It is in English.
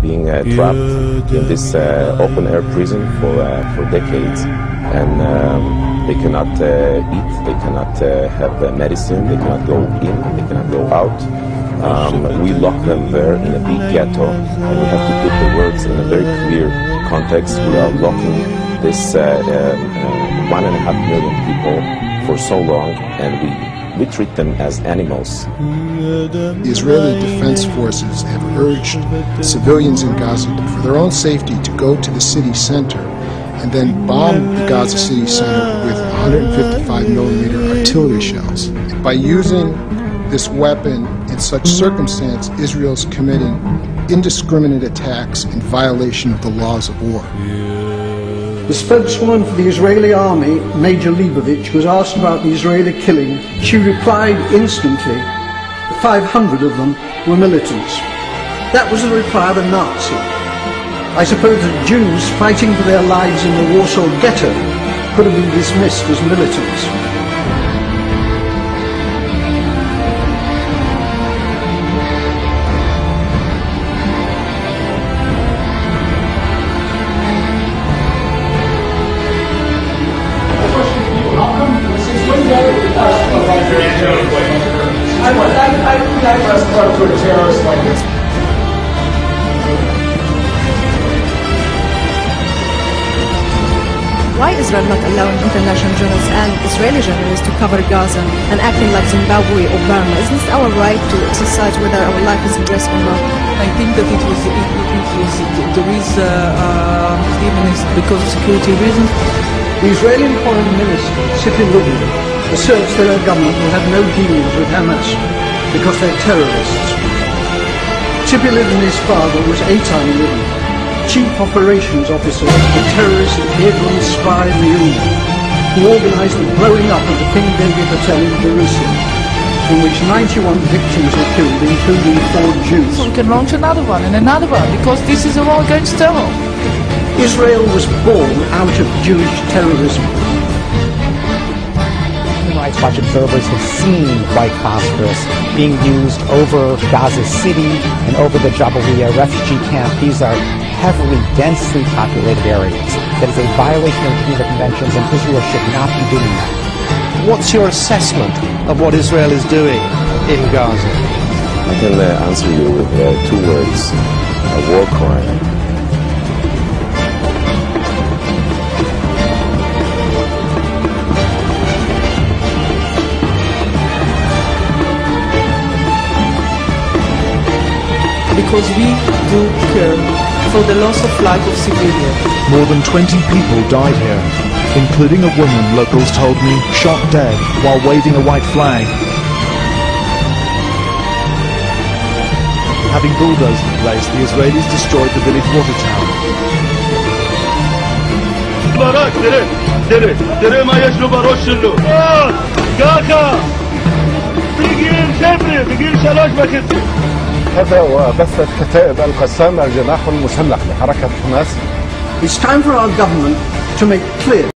being trapped in this open-air prison for decades, and they cannot eat, they cannot have medicine, they cannot go in, they cannot go out. We lock them there in a big ghetto, and we have to put the words in a very clear context. We are locking this 1.5 million people for so long, and we treat them as animals. The Israeli Defense Forces have urged civilians in Gaza for their own safety to go to the city center and then bomb the Gaza city center with 155mm artillery shells. By using this weapon in such circumstance, Israel's committing indiscriminate attacks in violation of the laws of war. The spokeswoman for the Israeli army, Major Leibovich, was asked about the Israeli killing. She replied instantly, 500 of them were militants. That was the reply of a Nazi. I suppose that Jews fighting for their lives in the Warsaw Ghetto could have been dismissed as militants. Why Israel not allowing international journalists and Israeli journalists to cover Gaza and acting like Zimbabwe or Burma? Isn't it our right to exercise whether our life is at risk or not? I think that there is because of security reasons. The Israeli Foreign Minister, Tzipi Livni, asserts that her government will have no dealings with Hamas because they're terrorists. Tzipi Livni's father was Eitan Livni, Chief Operations Officer of the terrorist Hebron spy Reunion, who organised the blowing up of the King David Hotel in Jerusalem, in which 91 victims were killed, including 4 Jews. So we can launch another one and another one, because this is a war against terror. Israel was born out of Jewish terrorism. Human Rights Watch observers have seen white phosphorus being used over Gaza City and over the Jabalia refugee camp. These are heavily, densely populated areas. That is a violation of Geneva Conventions, and Israel should not be doing that. What's your assessment of what Israel is doing in Gaza? I can answer you with 2 words: a war crime. Because we do care for the loss of life of civilians. More than 20 people died here, including a woman, locals told me, shot dead while waving a white flag. Having bulldozed the place, the Israelis destroyed the village water tower. هذا هو بث الكتائب القسامة الجناح المسلح لحركة حماس. It's time for our government to make clear